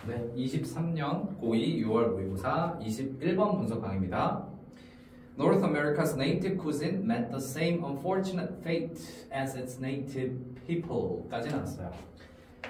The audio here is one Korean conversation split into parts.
네, 23년 고2 6월 모의고사 21번 분석 강의입니다. North America's native cuisine met the same unfortunate fate as its native people까지 나왔어요.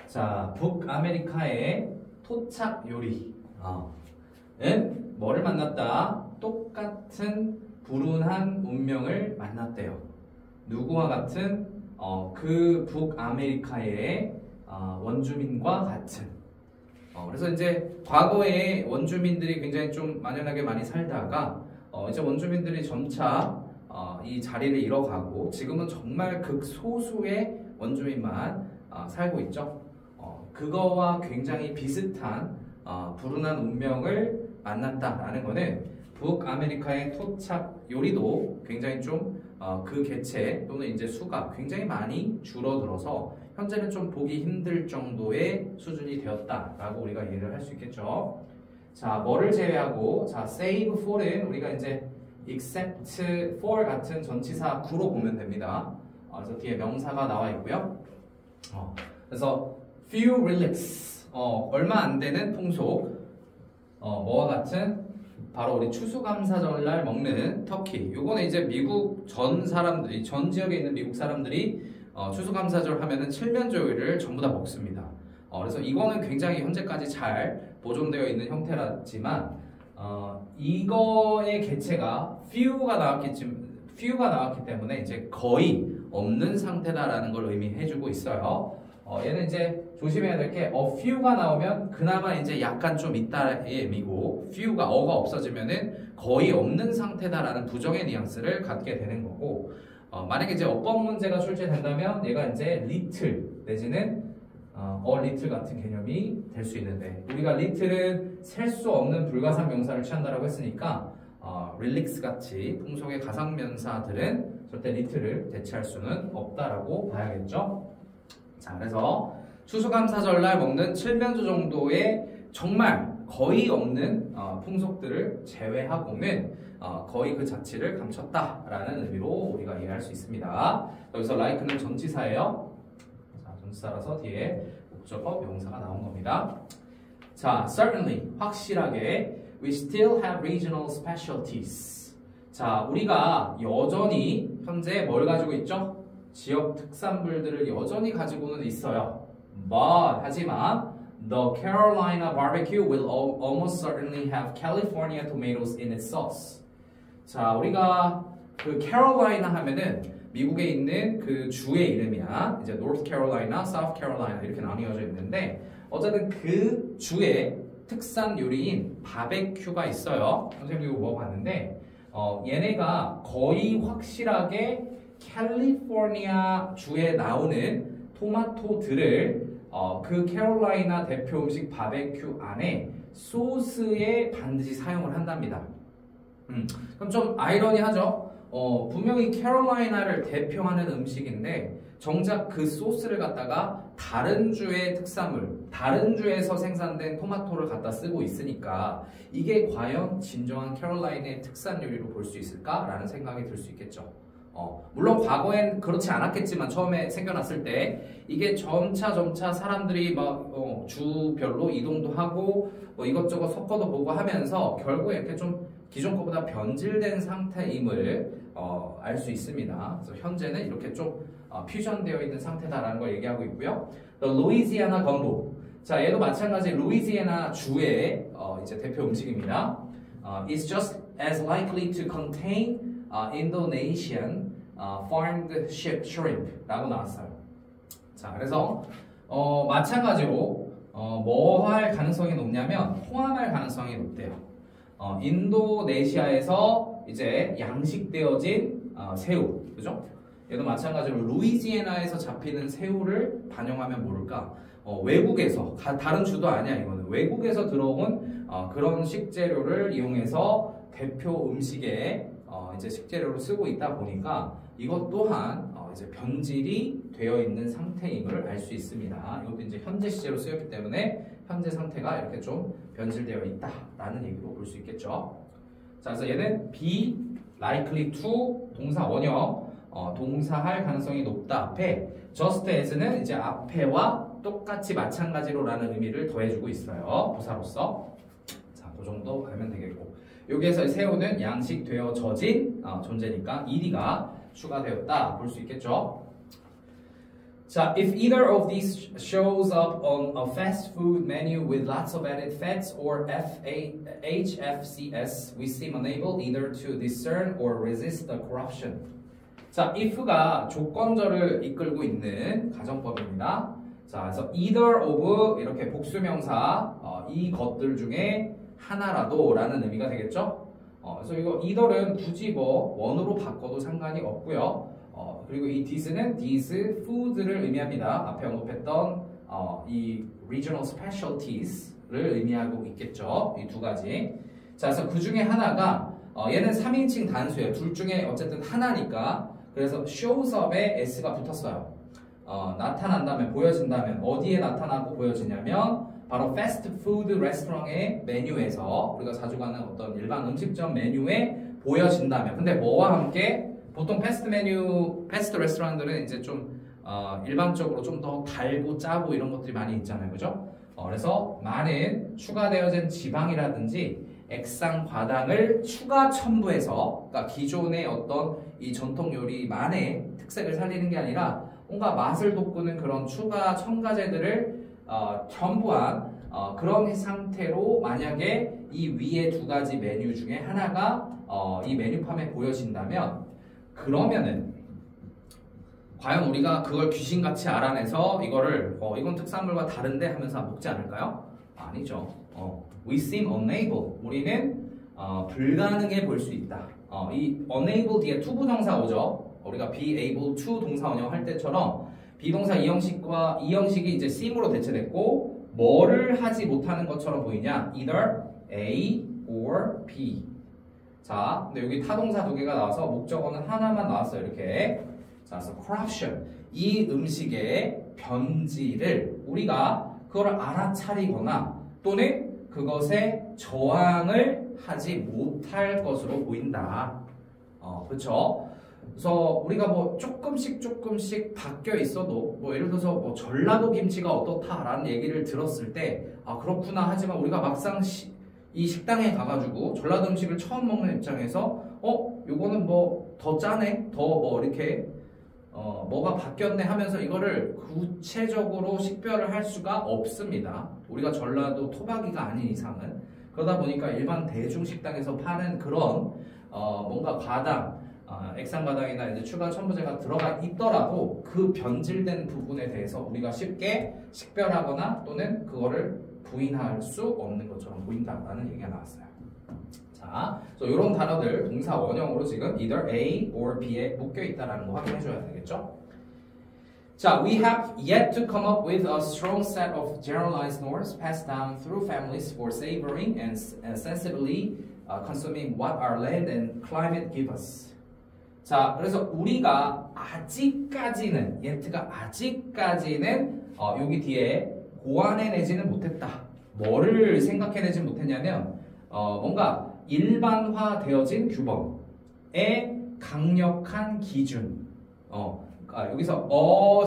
자, 북아메리카의 토착 요리는 뭐를 만났다? 똑같은 불운한 운명을 만났대요. 누구와 같은? 그 북아메리카의 원주민과 같은. 그래서 이제 과거에 원주민들이 굉장히 좀 만연하게 많이 살다가 이제 원주민들이 점차 이 자리를 잃어가고 지금은 정말 극소수의 원주민만 살고 있죠. 그거와 굉장히 비슷한 불운한 운명을 만났다라는 거는 북아메리카의 토착 요리도 굉장히 좀 그 개체 또는 이제 수가 굉장히 많이 줄어들어서 현재는 좀 보기 힘들 정도의 수준이 되었다라고 우리가 이해를 할 수 있겠죠. 자, 뭐를 제외하고, 자, save for는 우리가 이제 except for 같은 전치사 구로 보면 됩니다. 그래서 뒤에 명사가 나와 있고요. 그래서 few relics, 얼마 안 되는 풍속, 뭐와 같은 바로 우리 추수감사절날 먹는 터키. 요거는 이제 미국 전 사람들이, 전 지역에 있는 미국 사람들이 추수감사절 하면은 칠면조류를 전부 다 먹습니다. 그래서 이거는 굉장히 현재까지 잘 보존되어 있는 형태라지만 이거의 개체가 few가 나왔기 때문에 이제 거의 없는 상태다라는 걸 의미해주고 있어요. 얘는 이제 조심해야 될 게 few가 나오면 그나마 이제 약간 좀 있다의 의미고 few가 어가 없어지면은 거의 없는 상태다라는 부정의 뉘앙스를 갖게 되는 거고 만약에 이제 어법 문제가 출제된다면 얘가 이제 little 내지는 little 같은 개념이 될 수 있는데 우리가 little은 셀 수 없는 불가상 명사를 취한다라고 했으니까 relics 같이 풍속의 가상 명사들은 절대 little을 대체할 수는 없다라고 봐야겠죠. 자, 그래서 추수감사절날 먹는 칠면조 정도의 정말 거의 없는 풍속들을 제외하고는 거의 그 자취를 감췄다라는 의미로 우리가 이해할 수 있습니다. 여기서 like는 전치사예요. 자, 전치사라서 뒤에 목적어 명사가 나온 겁니다. 자, certainly 확실하게 we still have regional specialties. 자, 우리가 여전히 현재 뭘 가지고 있죠? 지역 특산물들을 여전히 가지고는 있어요. But 하지만 the Carolina barbecue will almost certainly have California tomatoes in its sauce. 자, 우리가 그 캐롤라이나 하면은 미국에 있는 그 주의 이름이야. 이제 North Carolina, South Carolina 이렇게 나뉘어져 있는데 어쨌든 그 주의 특산 요리인 바베큐가 있어요. 선생님이 이거 먹어봤는데 얘네가 거의 확실하게 캘리포니아 주에 나오는 토마토들을 그 캐롤라이나 대표 음식 바베큐 안에 소스에 반드시 사용을 한답니다. 그럼 좀 아이러니하죠? 분명히 캐롤라이나를 대표하는 음식인데 정작 그 소스를 갖다가 다른 주의 특산물, 다른 주에서 생산된 토마토를 갖다 쓰고 있으니까 이게 과연 진정한 캐롤라이나의 특산 요리로 볼 수 있을까라는 생각이 들 수 있겠죠. 물론 과거엔 그렇지 않았겠지만 처음에 생겨났을 때 이게 점차 사람들이 막 주별로 이동도 하고 뭐 이것저것 섞어도 보고 하면서 결국에 이렇게 좀 기존 것보다 변질된 상태임을 알 수 있습니다. 그래서 현재는 이렇게 좀 퓨전되어 있는 상태다라는 걸 얘기하고 있고요. The Louisiana Gumbo. 자, 얘도 마찬가지 루이지애나 주의 이제 대표 음식입니다. It's just as likely to contain Indonesian farmed shrimp라고 나왔어요. 자, 그래서 마찬가지로 뭐 할 가능성이 높냐면 포함할 가능성이 높대요. 인도네시아에서 이제 양식되어진 새우, 그죠? 얘도 마찬가지로 루이지애나에서 잡히는 새우를 반영하면 모를까? 외국에서 다른 주도 아니야 이거는 외국에서 들어온 그런 식재료를 이용해서 대표 음식에 이제 식재료로 쓰고 있다 보니까 이것 또한 이제 변질이 되어 있는 상태임을 알 수 있습니다. 이것도 이제 현재 시제로 쓰였기 때문에 현재 상태가 이렇게 좀 변질되어 있다라는 얘기로 볼 수 있겠죠. 자, 그래서 얘는 be likely to 동사 원형 동사할 가능성이 높다 앞에 just as는 이제 앞에와 똑같이 마찬가지로라는 의미를 더해주고 있어요. 부사로서. 자, 그 정도 알면 되겠고. 여기에서 세우는 양식되어져진 존재니까 ed가 추가되었다 볼 수 있겠죠. 자, if either of these shows up on a fast food menu with lots of added fats or HFCS, we seem unable either to discern or resist the corruption. 자, if가 조건절을 이끌고 있는 가정법입니다. 자, 그래서 either of 이렇게 복수명사 이 것들 중에 하나라도 라는 의미가 되겠죠. 그래서 이거 either는 굳이 뭐 원으로 바꿔도 상관이 없고요. 그리고 이 this는 these food를 의미합니다. 앞에 언급했던 이 regional specialties를 의미하고 있겠죠. 이 두 가지. 자, 그래서 그 중에 하나가 얘는 3인칭 단수예요. 둘 중에 어쨌든 하나니까. 그래서 shows up에 s가 붙었어요. 나타난다면, 보여진다면 어디에 나타나고 보여지냐면 바로 패스트푸드 레스토랑의 메뉴에서 우리가 자주 가는 어떤 일반 음식점 메뉴에 보여진다면. 근데 뭐와 함께? 보통 패스트 레스토랑들은 이제 좀 일반적으로 좀 더 달고 짜고 이런 것들이 많이 있잖아요, 그죠? 그래서 많은 추가되어진 지방이라든지 액상 과당을 추가 첨부해서, 그러니까 기존의 어떤 이 전통 요리만의 특색을 살리는 게 아니라 뭔가 맛을 돋구는 그런 추가 첨가제들을 첨부한 그런 상태로 만약에 이 위에 두 가지 메뉴 중에 하나가 이 메뉴판에 보여진다면, 그러면은 과연 우리가 그걸 귀신같이 알아내서 이거를 이건 특산물과 다른데 하면서 먹지 않을까요? 아니죠. We seem unable. 우리는 불가능해 볼 수 있다. 이 unable 뒤에 투부정사 오죠. 우리가 be able to 동사 원형 할 때처럼 비동사 이형식과 이형식이 이제 seem으로 대체됐고, 뭐를 하지 못하는 것처럼 보이냐? Either A or B. 자, 근데 여기 타동사 두 개가 나와서 목적어는 하나만 나왔어요. 이렇게. 자, 그래서 corruption. 이 음식의 변질을 우리가 그걸 알아차리거나 또는 그것에 저항을 하지 못할 것으로 보인다. 그렇죠? 그래서 우리가 뭐 조금씩 바뀌어 있어도 뭐 예를 들어서 뭐 전라도 김치가 어떻다라는 얘기를 들었을 때 그렇구나 하지만 우리가 막상 이 식당에 가가지고 전라도 음식을 처음 먹는 입장에서 요거는 뭐 더 짜네? 더 뭐 이렇게 뭐가 바뀌었네 하면서 이거를 구체적으로 식별을 할 수가 없습니다. 우리가 전라도 토박이가 아닌 이상은. 그러다 보니까 일반 대중식당에서 파는 그런 뭔가 과당, 액상과당이나 이제 추가 첨부제가 들어가 있더라도 그 변질된 부분에 대해서 우리가 쉽게 식별하거나 또는 그거를 부인할 수 없는 것처럼 보인다라는 얘기가 나왔어요. 자, 이런 단어들 동사 원형으로 지금 either A or B에 묶여 있다라는 거 확인해 줘야 되겠죠? 자, we have yet to come up with a strong set of generalized norms passed down through families for savoring and sensibly consuming what our land and climate give us. 자, 그래서 우리가 아직까지는, yet가 아직까지는 여기 뒤에 고안해내지는 못했다. 뭐를 생각해내지 못했냐면 뭔가 일반화되어진 규범의 강력한 기준. 여기서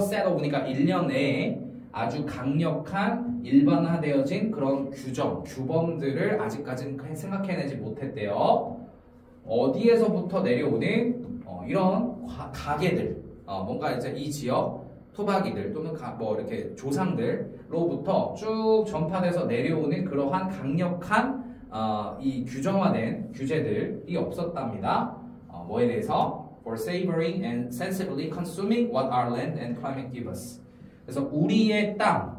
set of니까 일련의 아주 강력한 일반화되어진 그런 규범들을 아직까지는 생각해내지 못했대요. 어디에서부터 내려오는 이런 가게들, 뭔가 이제 이 지역 토박이들 또는 뭐 이렇게 조상들로부터 쭉 전파돼서 내려오는 그러한 강력한 이 규정화된 규제들이 없었답니다. 뭐에 대해서? For savoring and sensibly consuming what our land and climate give us. 그래서 우리의 땅,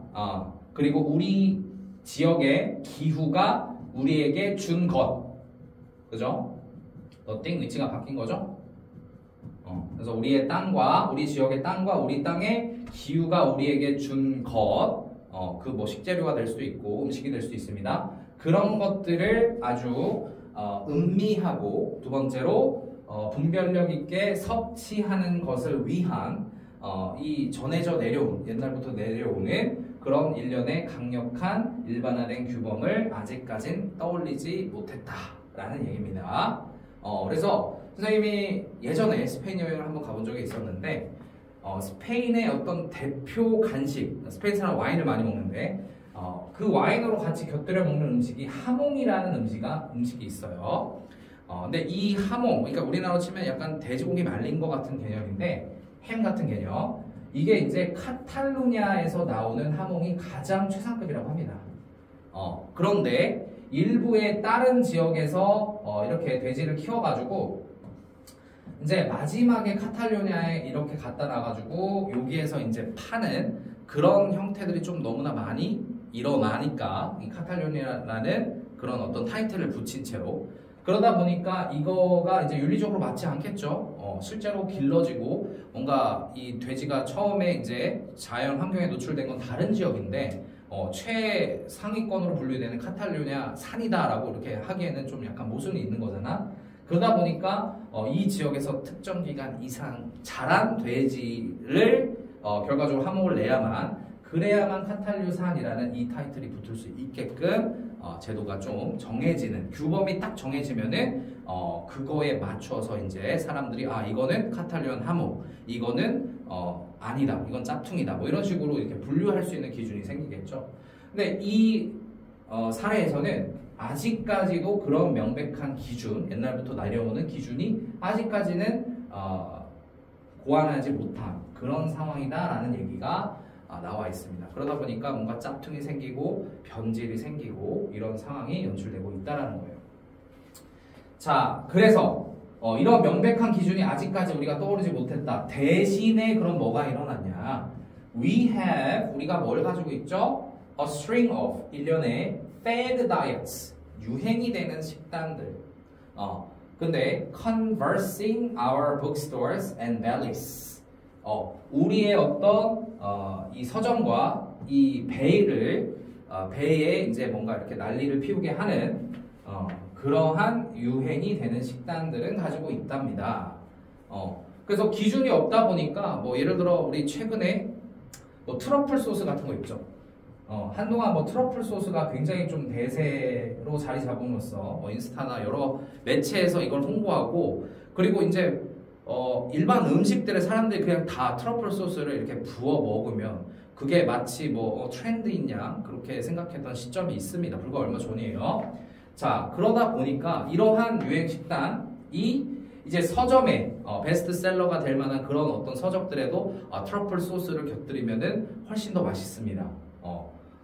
그리고 우리 지역의 기후가 우리에게 준 것, 그죠? nothing 위치가 바뀐 거죠? 그래서 우리의 땅과 우리 지역의 땅과 우리 땅의 기후가 우리에게 준 것, 그 뭐 식재료가 될 수도 있고 음식이 될 수도 있습니다. 그런 것들을 아주 음미하고 두 번째로 분별력 있게 섭취하는 것을 위한 이 전해져 내려온 옛날부터 내려오는 그런 일련의 강력한 일반화된 규범을 아직까진 떠올리지 못했다라는 얘기입니다. 그래서 선생님이 예전에 스페인 여행을 한번 가본 적이 있었는데 스페인의 어떤 대표 간식, 스페인 사람 와인을 많이 먹는데 그 와인으로 같이 곁들여 먹는 음식이 하몽이라는 음식이 있어요. 근데 이 하몽, 그러니까 우리나라로 치면 약간 돼지고기 말린 것 같은 개념인데 햄 같은 개념. 이게 이제 카탈루냐에서 나오는 하몽이 가장 최상급이라고 합니다. 그런데 일부의 다른 지역에서 이렇게 돼지를 키워가지고 이제 마지막에 카탈루냐에 이렇게 갖다 놔가지고 여기에서 이제 파는 그런 형태들이 좀 너무나 많이 일어나니까 이 카탈루냐라는 그런 어떤 타이틀을 붙인 채로 그러다 보니까 이거가 이제 윤리적으로 맞지 않겠죠. 실제로 길러지고 뭔가 이 돼지가 처음에 이제 자연 환경에 노출된 건 다른 지역인데 최상위권으로 분류되는 카탈루냐 산이다라고 이렇게 하기에는 좀 약간 모순이 있는 거잖아. 그러다 보니까 이 지역에서 특정 기간 이상 자란 돼지를 결과적으로 하몽을 그래야만 카탈루산이라는 이 타이틀이 붙을 수 있게끔 제도가 좀 정해지는 규범이 딱 정해지면은 그거에 맞춰서 이제 사람들이 이거는 카탈루안 하몽, 이거는 아니다, 이건 짝퉁이다, 뭐 이런 식으로 이렇게 분류할 수 있는 기준이 생기겠죠. 근데 이 사례에서는 아직까지도 그런 명백한 기준, 옛날부터 내려오는 기준이 아직까지는 고안하지 못한 그런 상황이다라는 얘기가 나와 있습니다. 그러다 보니까 뭔가 짝퉁이 생기고 변질이 생기고 이런 상황이 연출되고 있다라는 거예요. 자, 그래서 이런 명백한 기준이 아직까지 우리가 떠오르지 못했다. 대신에 그럼 뭐가 일어났냐? We have, 우리가 뭘 가지고 있죠? A string of, 일련의 fad diets, 유행이 되는 식단들. 근데 conversing our bookstores and bellies. 우리의 어떤 이 서점과 이 배에 이제 뭔가 이렇게 난리를 피우게 하는 그러한 유행이 되는 식단들은 가지고 있답니다. 그래서 기준이 없다 보니까 뭐 예를 들어 우리 최근에 뭐 트러플 소스 같은 거 있죠. 한동안 뭐 트러플 소스가 굉장히 좀 대세로 자리 잡음으로써 뭐 인스타나 여러 매체에서 이걸 홍보하고 그리고 이제 일반 음식들에 사람들이 그냥 다 트러플 소스를 이렇게 부어 먹으면 그게 마치 뭐 트렌드인 양 그렇게 생각했던 시점이 있습니다. 불과 얼마 전이에요. 자, 그러다 보니까 이러한 유행 식단이 이제 서점에 베스트셀러가 될 만한 그런 어떤 서적들에도 트러플 소스를 곁들이면은 훨씬 더 맛있습니다.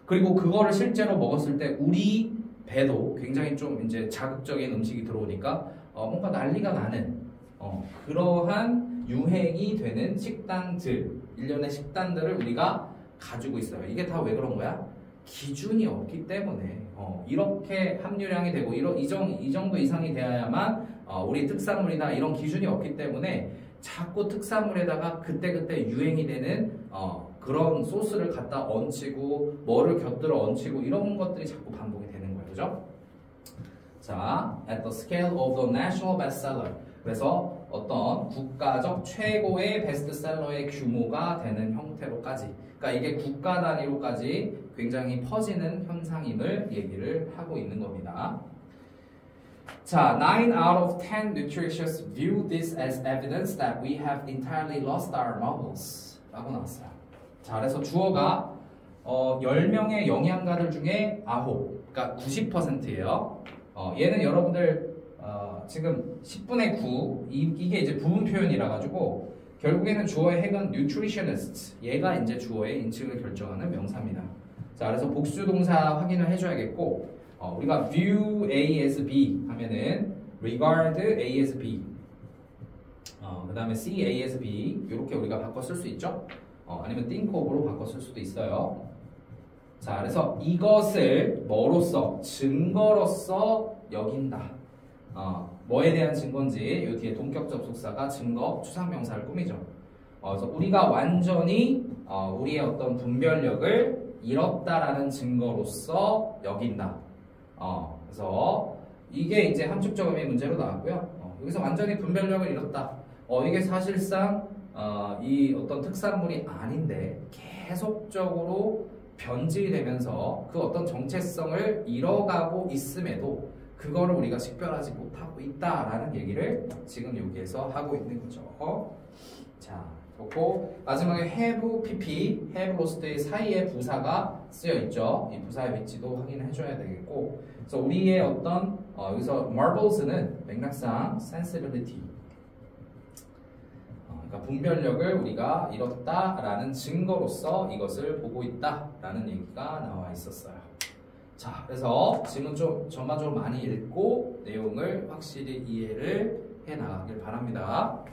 그리고 그거를 실제로 먹었을 때 우리 배도 굉장히 좀 이제 자극적인 음식이 들어오니까 뭔가 난리가 나는 그러한 유행이 되는 식단들, 일련의 식단들을 우리가 가지고 있어요. 이게 다 왜 그런 거야? 기준이 없기 때문에 이렇게 함유량이 되고 이 정도 이상이 되어야만 우리 특산물이다 이런 기준이 없기 때문에 자꾸 특산물에다가 그때그때 유행이 되는 그런 소스를 갖다 얹히고 뭐를 곁들여 얹히고 이런 것들이 자꾸 반복이 되는 거예요. 그죠? 자, at the scale of the national bestseller. 그래서 어떤 국가적 최고의 베스트셀러의 규모가 되는 형태로까지, 그러니까 이게 국가 단위로까지 굉장히 퍼지는 현상임을 얘기를 하고 있는 겁니다. 자, 9 out of 10 nutritionists view this as evidence that we have entirely lost our marbles 라고 나왔어요. 자, 그래서 주어가 10명의 영양가들 중에 9, 그러니까 90%예요. 얘는 여러분들 지금 10분의 9 이게 이제 부분 표현이라 가지고 결국에는 주어의 핵은 nutritionist, 얘가 이제 주어의 인칭을 결정하는 명사입니다. 자, 그래서 복수 동사 확인을 해줘야겠고 우리가 view A as B 하면은 regard A as B, 그 다음에 see A as B 이렇게 우리가 바꿔 쓸 수 있죠. 아니면 think of로 바꿔 쓸 수도 있어요. 자, 그래서 이것을 뭐로서? 증거로서 여긴다. 뭐에 대한 증거인지 이 뒤에 동격 접속사가 증거 추상명사를 꾸미죠. 그래서 우리가 완전히 우리의 어떤 분별력을 잃었다라는 증거로서 여긴다. 그래서 이게 이제 함축적 의미의 문제로 나왔고요. 여기서 완전히 분별력을 잃었다. 이게 사실상 이 어떤 특산물이 아닌데 계속적으로 변질이 되면서 그 어떤 정체성을 잃어가고 있음에도 그거를 우리가 식별하지 못하고 있다라는 얘기를 지금 여기에서 하고 있는 거죠. 자, 그렇고 마지막에 have pp, have lost의 사이에 부사가 쓰여 있죠. 이 부사의 위치도 확인해 줘야 되겠고, 그래서 우리의 어떤 여기서 marbles는 맥락상 sensibility, 그러니까 분별력을 우리가 잃었다라는 증거로서 이것을 보고 있다라는 얘기가 나와 있었어요. 자, 그래서 지금 좀 전반적으로 많이 읽고 내용을 확실히 이해를 해 나가길 바랍니다.